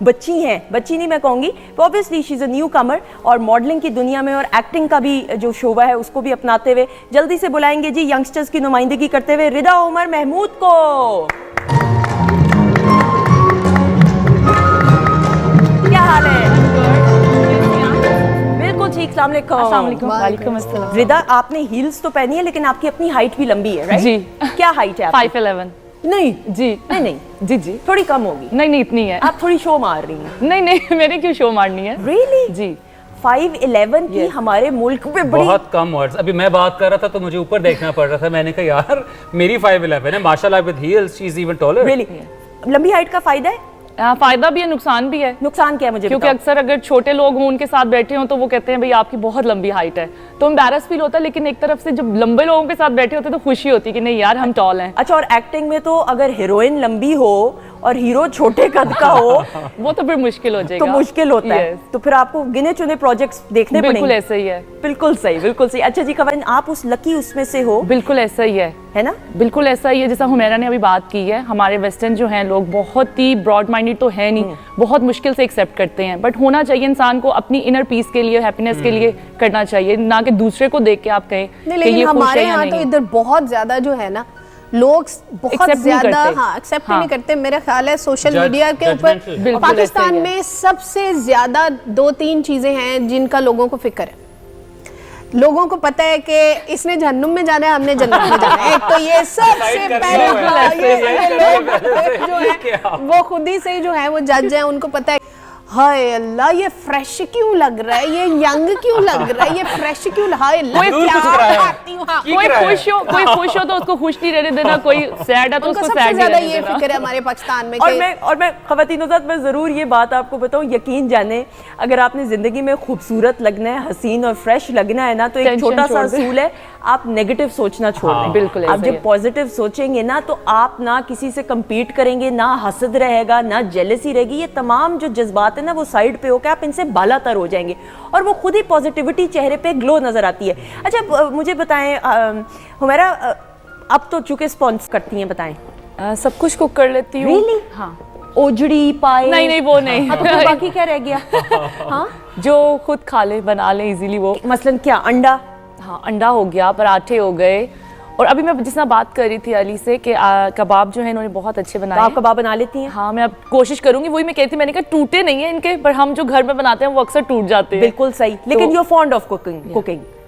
बच्ची हैं, बच्ची नहीं मैं कहूँगी, obviously she is a newcomer और मॉडलिंग की दुनिया में और एक्टिंग का भी जो शोबा है उसको भी अपनाते हुए जल्दी से बुलाएंगे जी यंगस्टर्स की नुमाइंदगी करते हुए रिदा उमर महमूद को। क्या हाल है? बिल्कुल ठीक। अस्सलाम वालेकुम। रिदा आपने हील्स तो पहनी है लेकिन आपकी अपनी हाइट भी लंबी है, राइट? जी। क्या हाइट है? 5'11". नहीं जी नहीं जी जी थोड़ी कम होगी। नहीं इतनी है। आप थोड़ी शो मार रही हैं। नहीं मेरे क्यों शो मारनी है? रियली? जी 5'11" की हमारे मुल्क में बड़ी बहुत कम वर्ड्स। अभी मैं बात कर रहा था तो मुझे ऊपर देखना पड़ रहा था, मैंने कहा यार मेरी 5'11" है माशाल्लाह, with heels she is even taller. Really लंबी हाइट का फायदा है? फायदा भी है, नुकसान भी है। नुकसान क्या है मुझे क्योंकि अक्सर अगर छोटे लोग हों उनके साथ बैठे हों तो वो कहते हैं भाई आपकी बहुत लंबी हाइट है, तो एम्बैरस फील होता है। लेकिन एक तरफ से जब लंबे लोगों के साथ बैठे होते हैं तो खुशी होती है कि नहीं यार हम टॉल हैं। अच्छा, और एक्टिंग में तो अगर हीरोइन लंबी हो और हीरो छोटे कद का हो वो तो फिर मुश्किल हो जाएगा। तो मुश्किल होता है। तो फिर आपको गिने चुने प्रोजेक्ट्स देखने पड़ेंगे। बिल्कुल ऐसा ही है। बिल्कुल सही, बिल्कुल सही। अच्छा जी खबर, आप उस लकी उसमें से हो? बिल्कुल ऐसा ही है ना? बिल्कुल ऐसा ही है। जैसा हुमैरा ने अभी बात की है, हमारे वेस्टर्न जो हैं लोग बहुत ही ब्रॉड माइंडेड तो है नहीं, बहुत मुश्किल से एक्सेप्ट करते हैं। बट होना चाहिए इंसान को अपनी इनर पीस के लिए, हैप्पीनेस के लिए करना चाहिए, ना कि दूसरे को देख के आप कहें नहीं। लेकिन हमारे यहाँ तो इधर बहुत ज्यादा जो है ना लोग बहुत ज्यादा एक्सेप्ट नहीं करते। मेरा ख्याल है सोशल मीडिया के ऊपर पाकिस्तान में सबसे ज्यादा 2-3 चीजें हैं जिनका लोगों को फिक्र है। लोगों को पता है कि इसने जहन्नुम में जाना है, हमने जन्नत में जाना है। एक तो ये सबसे पहला ये लोग जो है वो खुद ही से जो है वो जज है, उनको पता है हाय अल्लाह ये फ्रेश क्यों लग रहा है, ये यंग क्यों लग रहा है, ये फ्रेश क्यों, हाय कोई खुश हो तो उसको खुश नहीं रहने देना, कोई सैड है तो उसको सैड नहीं रहने देना। ये फिक्र है हमारे पाकिस्तान में। और मैं ख़वातीन-ओ-ज़ात में ज़रूर ये बात आपको बताऊं, यकीन जाने अगर आपने ज़िंदगी में खूबसूरत लगना है, हसीन और फ्रेश लगना है ना, तो एक छोटा सा असूल है, आप नेगेटिव सोचना छोड़ दें। बिल्कुल आप जब पॉजिटिव सोचेंगे ना तो आप ना किसी से कम्पीट करेंगे, ना हसद रहेगा, ना जेलसी रहेगी। ये तमाम जो जज्बात है ना वो साइड पे होकर आप इनसे बालातर हो जाएंगे और वो खुद ही पॉजिटिविटी चेहरे पे ग्लो नजर आती है। अच्छा मुझे बताएं हुमैरा, अब तो चूंकि स्पॉन्स करती हैं, बताएं। सब कुछ कुक कर लेती हूँ। Really? हाँ। ओजड़ी पाए? नहीं वो नहीं। तो बाकी क्या रह गया? हाँ, जो खुद खा ले, बना ले इजीली। वो मसलन क्या? अंडा? हाँ, अंडा हो गया, पराठे हो गए। और अभी मैं जिस तरह बात कर रही थी अली से कि कबाब जो है इन्होंने बहुत अच्छे बनाए। आप कबाब बना लेती हैं? हाँ, मैं अब कोशिश करूंगी। वही मैं कहती थी, मैंने कहा टूटे नहीं है इनके, पर हम जो घर में बनाते हैं वो अक्सर टूट जाते हैं। बिल्कुल सही। लेकिन you are fond of cooking.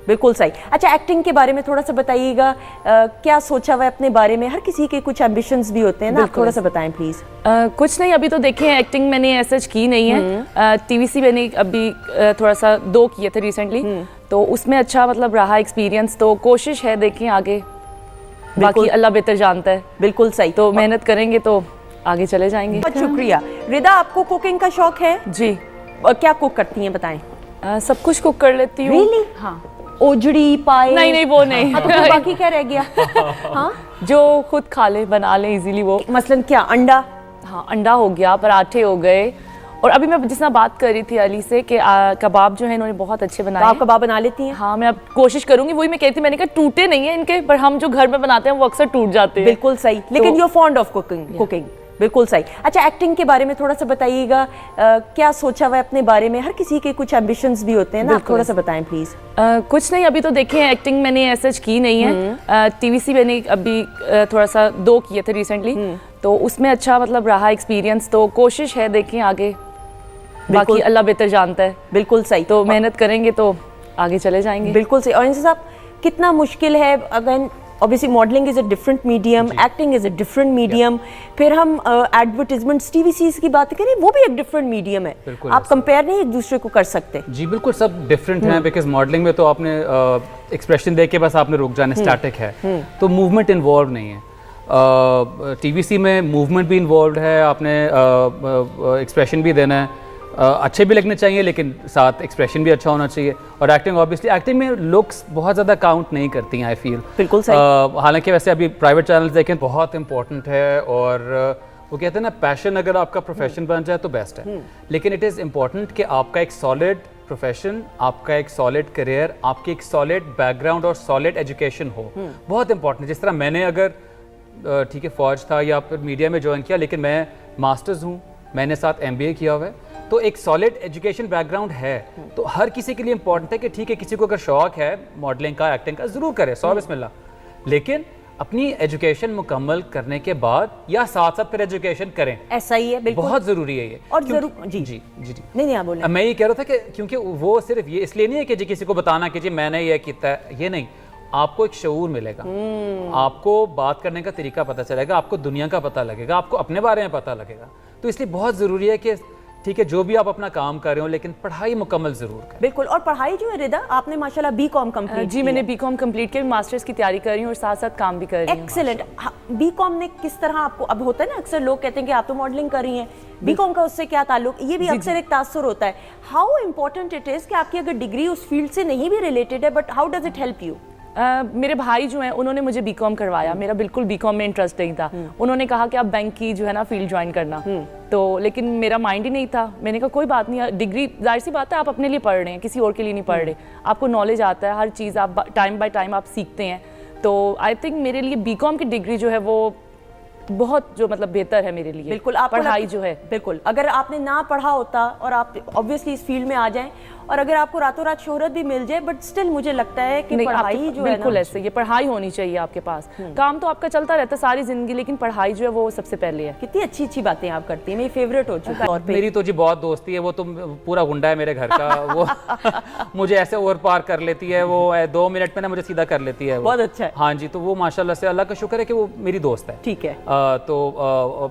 बिल्कुल सही। अच्छा, एक्टिंग के बारे में थोड़ा सा बताइएगा, क्या सोचा हुआ है अपने बारे में? हर किसी के कुछ एम्बिशंस भी होते हैं ना, थोड़ा सा बताएं प्लीज। कुछ नहीं, अभी तो देखें एक्टिंग मैंने ऐसा की नहीं है। टीवीसी मैंने अभी थोड़ा सा 2 किए थे रिसेंटली, तो उसमें अच्छा मतलब रहा एक्सपीरियंस। तो कोशिश है, देखें आगे, बाकी अल्लाह बेहतर जानता है। बिल्कुल सही। तो मेहनत करेंगे तो आगे चले जाएंगे। बहुत शुक्रिया। रिदा, आपको कुकिंग का शौक है? जी। क्या कुक करती हैं, बताएं। सब कुछ कुक कर लेती हूँ। Really? हाँ। ओजड़ी पाए? नहीं वो नहीं। तो बाकी क्या रह गया? हाँ, जो खुद खा ले, बना ले इजीली। वो मसलन क्या? अंडा? हाँ, अंडा हो गया, पराठे हो गए। और अभी मैं जिस तरह बात कर रही थी अली से कि कबाब जो है इन्होंने बहुत अच्छे बनाए। आप कबाब बना लेती हैं? हाँ, मैं अब कोशिश करूंगी। वही मैं कहती थी, मैंने कहा टूटे नहीं है इनके, पर हम जो घर में बनाते हैं वो अक्सर टूट जाते हैं। बिल्कुल सही। लेकिन you are fond of cooking. बिल्कुल सही। अच्छा, एक्टिंग के बारे में थोड़ा सा बताइएगा, क्या सोचा हुआ है अपने बारे में? हर किसी के कुछ एम्बिशंस भी होते हैं ना, थोड़ा सा बताएं प्लीज। कुछ नहीं, अभी तो देखें एक्टिंग मैंने ऐसा की नहीं है। टीवीसी मैंने अभी थोड़ा सा 2 किए थे रिसेंटली, तो उसमें अच्छा मतलब रहा एक्सपीरियंस। तो कोशिश है, देखें आगे, बाकी अल्लाह बेहतर जानता है। बिल्कुल सही। तो मेहनत करेंगे तो आगे चले जाएंगे। बिल्कुल सही। और इनसे साहब, कितना मुश्किल है, अगर obviously modelling is a different medium, acting is a different medium, फिर हम एडवर्टीजमेंट्स, टीवी सीरीज की बात करें, वो भी एक डिफरेंट मीडियम है। आप कंपेयर नहीं एक दूसरे को कर सकते। जी बिल्कुल, सब डिफरेंट हैं। बिकॉज मॉडलिंग में तो आपने एक्सप्रेशन देख के बस आपने रुक जाना, स्टैटिक है, तो मूवमेंट इन्वॉल्व नहीं है। टीवीसी में मूवमेंट भी इन्वॉल्व है, आपने एक्सप्रेशन भी देना है, अच्छे भी लगने चाहिए लेकिन साथ एक्सप्रेशन भी अच्छा होना चाहिए। और एक्टिंग ऑब्वियसली, एक्टिंग में लुक्स बहुत ज़्यादा काउंट नहीं करती हैं, आई फील। बिल्कुल सही। हालांकि वैसे अभी प्राइवेट चैनल्स देखें बहुत इंपॉर्टेंट है, और वो कहते हैं ना, पैशन अगर आपका प्रोफेशन बन जाए तो बेस्ट है। लेकिन इट इज़ इम्पॉर्टेंट कि आपका एक सॉलिड प्रोफेशन, आपका एक सॉलिड करियर, आपकी एक सॉलिड बैकग्राउंड और सॉलिड एजुकेशन हो। बहुत इंपॉर्टेंट है। जिस तरह मैंने अगर ठीक है फौज था या फिर मीडिया में ज्वाइन किया, लेकिन मैं मास्टर्स हूँ, मैंने साथ MBA किया हुआ है, तो एक सॉलिड एजुकेशन बैकग्राउंड है। तो हर किसी के लिए इंपॉर्टेंट है कि ठीक है, किसी को अगर शौक है मॉडलिंग का, एक्टिंग का, ज़रूर करे, 100 बिस्मिल्लाह, लेकिन अपनी एजुकेशन मुकम्मल करने के बाद या साथ साथ फिर एजुकेशन करें। ऐसा ही है, बिल्कुल बहुत ज़रूरी है ये। और जरूर जी जी जी जी नहीं आप बोलें। अब मैं ये कह रहा था कि क्योंकि वो सिर्फ ये इसलिए नहीं है कि जी किसी को बताना कि जी मैंने ये किया है, ये नहीं, आपको एक शऊर मिलेगा, आपको बात करने का तरीका पता चलेगा, आपको दुनिया का पता लगेगा, आपको अपने बारे में पता लगेगा। तो इसलिए बहुत ज़रूरी है कि ठीक है, जो भी आप अपना काम कर रहे हो, लेकिन पढ़ाई मुकम्मल जरूर करें। बिल्कुल। और पढ़ाई जो है रिदा, आपने माशाल्लाह BCom कंप्लीट जी मैंने BCom कंप्लीट किया, मास्टर्स की तैयारी कर रही हूँ और साथ साथ काम भी कर रही हूँ। एक्सीलेंट। BCom ने किस तरह आपको, अब होता है ना अक्सर लोग कहते हैं कि आप तो मॉडलिंग कर रही हैं, BCom का उससे क्या ताल्लुक, ये भी अक्सर एक तासुर होता है। हाउ इम्पोर्टेंट इट इज कि आपकी अगर डिग्री उस फील्ड से नहीं भी रिलेटेड है, but how does it help you? मेरे भाई जो हैं उन्होंने मुझे BCom करवाया, मेरा बिल्कुल BCom में इंटरेस्ट नहीं था। उन्होंने कहा कि आप बैंक की जो है ना फील्ड ज्वाइन करना, तो लेकिन मेरा माइंड ही नहीं था। मैंने कहा कोई बात नहीं, डिग्री जाहिर सी बात है आप अपने लिए पढ़ रहे हैं, किसी और के लिए नहीं पढ़ रहे, आपको नॉलेज आता है, हर चीज़ आप टाइम बाय टाइम आप सीखते हैं। तो आई थिंक मेरे लिए BCom की डिग्री जो है वो बहुत जो मतलब बेहतर है मेरे लिए। बिल्कुल। आप पढ़ाई जो है, बिल्कुल, अगर आपने ना पढ़ा होता और आप ऑब्वियसली इस फील्ड में आ जाएं, और अगर आपको रातों रात शोहरत भी मिल जाए, बट स्टिल मुझे लगता है कि पढ़ाई जो है बिल्कुल ऐसे, ये पढ़ाई होनी चाहिए आपके पास। काम तो आपका चलता रहता है सारी जिंदगी, लेकिन पढ़ाई जो है वो सबसे पहले है। कितनी अच्छी अच्छी बातें आप करती हैं, मेरी फेवरेट हो चुका है। और मेरी तो जी बहुत दोस्ती है, वो तो पूरा गुंडा है मेरे घर का। वो मुझे ऐसे ओवर पार कर लेती है, वो 2 मिनट में ना मुझे सीधा कर लेती है वो। बहुत अच्छा है। हाँ जी, तो वो माशाल्लाह से अल्लाह का शुक्र है कि वो मेरी दोस्त है। ठीक है। तो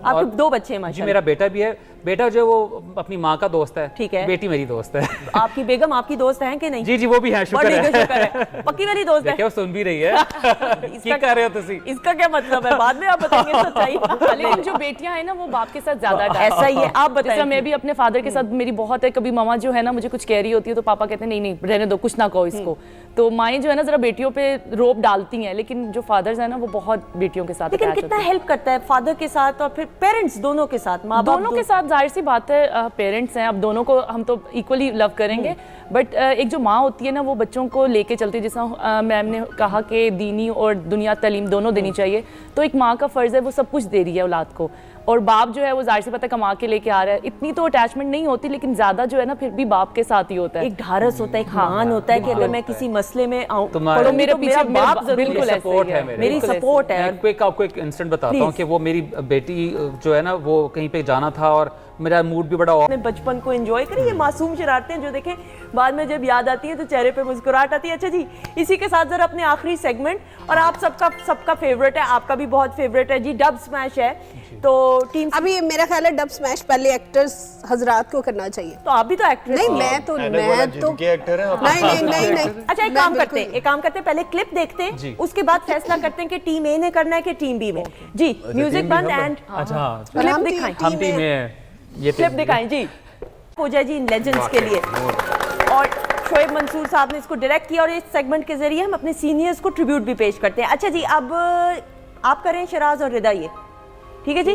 आपके 2 बच्चे हैं जी, माशाल्लाह। मेरा बेटा भी है। बेटा जो है वो अपनी माँ का दोस्त है। ठीक है। बेटी मेरी दोस्त है। आपकी बेगम आपकी दोस्त है कि नहीं? जी जी, वो भी है, शुक्र है। शुक्र है, पक्की वाली दोस्त है। देखिए सुन भी रही है। क्या कर रहे हो तुसी? इसका क्या मतलब है, बाद में आप बताएंगे सच्चाई। लेकिन जो बेटियां हैं ना वो बाप के साथ ज्यादा ऐसा ही है, आप बताइए। मैं भी अपने फादर के साथ, मेरी बहुत है, कभी मामा जो है ना मुझे कुछ कह रही होती है तो पापा कहते हैं नहीं नहीं रहने दो, कुछ ना कहो इसको। तो माएँ जो है ना जरा बेटियों पे रोब डालती हैं, लेकिन जो फादर्स है ना वो बहुत बेटियों के साथ। लेकिन कितना हेल्प करता है फादर के साथ और फिर पेरेंट्स दोनों के साथ, माँ बाप दोनों के साथ। जाहिर सी बात है पेरेंट्स हैं, अब दोनों को हम तो इक्वली लव करेंगे, बट एक जो माँ होती है ना वो बच्चों को लेके चलती है। जैसा मैम ने कहा कि दीनी और दुनिया तालीम दोनों देनी चाहिए, तो एक माँ का फ़र्ज़ है वो सब कुछ दे रही है औलाद को। और बाप जो है वो जाहिर सी पता कमा के लेके आ रहा है, इतनी तो अटैचमेंट नहीं होती, लेकिन ज़्यादा जो है ना फिर भी बाप के साथ ही होता है। एक ढारस होता है, एक मान होता है कि अगर मैं किसी मसले में आऊँ तो मेरे मेरा बाप जरूर सपोर्ट है, मेरी सपोर्ट है। आपको एक इंसिडेंट बताता हूँ कि वो मेरी बेटी जो है ना वो कहीं पे जाना था और मेरा मूड भी बड़ा अपने बचपन को एंजॉय करिए, ये मासूम शरारतें जो देखें बाद में जब याद आती है तो चेहरे पे मुस्कुराहट आती है। अच्छा जी, इसी के साथ जरा अपने आखिरी सेगमेंट, और आप सबका फेवरेट है, आपका भी बहुत फेवरेट है जी, डब स्मैश है। तो टीम अभी मेरा ख्याल है डब स्मैश पहले एक्टर्स हजरात को करना चाहिए। तो आप भी तो एक्ट्रेस नहीं, मैं तो एक्टर है। नहीं। अच्छा एक काम करते हैं, पहले क्लिप देखते हैं, उसके बाद फैसला करते हैं कि टीम ए ने करना है कि टीम बी में। जी म्यूजिक बंद एंड अच्छा क्लिप दिखाएं। हम टीम में ये क्लिप दिखाएं जी, हो जाए जी इन लेजेंड्स के लिए। और शोएब मंसूर साहब ने इसको डायरेक्ट किया, और इस सेगमेंट के जरिए हम अपने सीनियर्स को ट्रिब्यूट भी पेश करते हैं। अच्छा जी, अब आप करें शराज और रिदा, ये ठीक है जी,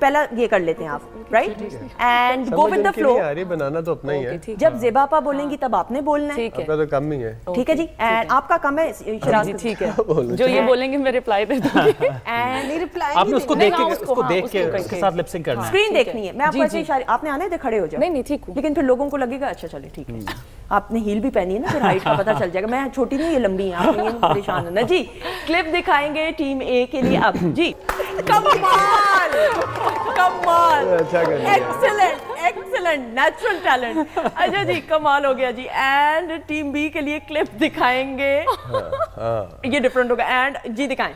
पहला ये कर लेते हैं आप, right, and go with the flow. यार ये बनाना तो अपना ही है। जब ज़ेबापा बोलेंगी तब आपने बोलना है, आपका तो कम ही है। ठीक है जी, एंड आपका कम है शराज। ठीक है, जो ये बोलेंगे मैं रिप्लाई दे दूंगी। एंड रिप्लाई आपने उसको देख के हाँ, उसके साथ लिप सिंक करना है। स्क्रीन देखनी है। मैं आपको ऐसे इशारे, आपने आने दे, खड़े हो जाओ। नहीं ठीक हूँ, लेकिन फिर लोगों को लगेगा अच्छा चले ठीक है, आपने हील भी पहनी है ना, फिर हाइट का पता चल जाएगा। मैं छोटी नहीं, ये लंबी है, आप ये परेशान होना जी। क्लिप दिखाएंगे टीम ए के लिए अब जी। कमाल कमाल, अच्छा कर दिया। Excellent natural talent. अच्छा जी, कमाल हो गया जी। एंड टीम बी के लिए क्लिप दिखाएंगे, ये डिफरेंट होगा। एंड जी दिखाएं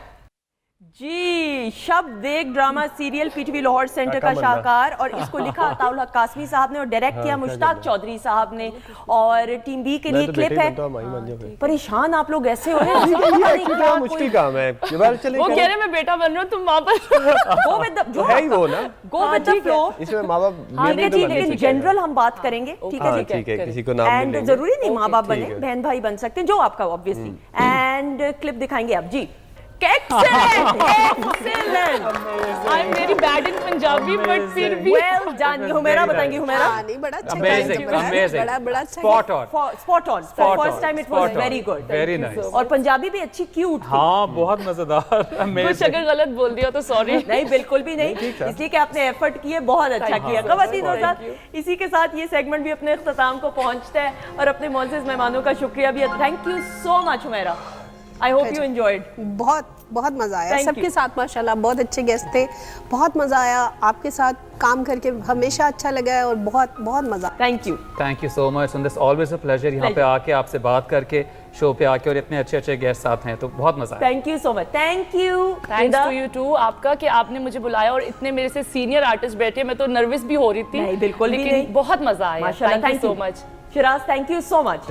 जी। शब्द एक drama serial PTV Lahore centre का शाहकार, और इसको लिखा अताउल हक कासमी साहब ने और डायरेक्ट किया मुश्ताक चौधरी साहब ने। और टीम बी के लिए क्लिप है। परेशान आप लोग ऐसे हो रहे हैं, मुश्किल काम है। वो कह रहे मैं बेटा बन रहा हूँ, तुम वापस गो विद द जो है ही वो ना, गो विद द फ्लो। इसमें माँ बाप ठीक है जी, लेकिन जनरल हम बात करेंगे, ठीक है जी, ठीक है, किसी को नाम नहीं एंड लेंगे। जरूरी नहीं माँ बाप ठीक बने, है। बहन भाई बन सकते हैं, जो आपका ऑब्वियसली। एंड क्लिप दिखाएंगे आप जी। Excellent, excellent. I am very bad in Punjabi but फिर भी Well done. हुमेरा बताएंगी, हुमेरा? हाँ, नहीं बड़ा अच्छा Amazing, किया, amazing. बड़ा अच्छा Spot on. Spot on. For first time it was Spot on. very good. Very nice. और पंजाबी भी अच्छी क्यूट थी। हाँ, बहुत मजेदार, कुछ amazing. अगर गलत बोल दिया तो सॉरी। नहीं, बिल्कुल भी नहीं, इसलिए कि आपने एफर्ट किए, बहुत अच्छा किया। ख़वातीन और हज़रात, इसी के साथ ये सेगमेंट भी अपने इख्तिताम को पहुंचता है और अपने मोअज़्ज़िज़ मेहमानों का शुक्रिया भी। Thank you so much Humaira, I hope you enjoyed. बहुत मजा आया Thank सबके you. साथ, माशाल्लाह बहुत अच्छे गेस्ट थे, बहुत मजा आया आपके साथ काम करके, हमेशा अच्छा लगा है और बहुत बहुत मजा। Thank you. Thank you so much, this always a pleasure यहाँ पे आके आपसे बात करके, शो पे आके, और इतने अच्छे अच्छे गेस्ट साथ हैं, तो बहुत मजा आया। Thank you so much. Thank you. Thanks to you too, आपका कि आपने मुझे बुलाया और इतने मेरे से सीनियर आर्टिस्ट बैठे, मैं तो नर्वस भी हो रही थी। नहीं, बिल्कुल भी लेकिन नहीं। बहुत मजा आया। माशाल्लाह, thank you thank so you. Much. Siraj, thank you so much. Thank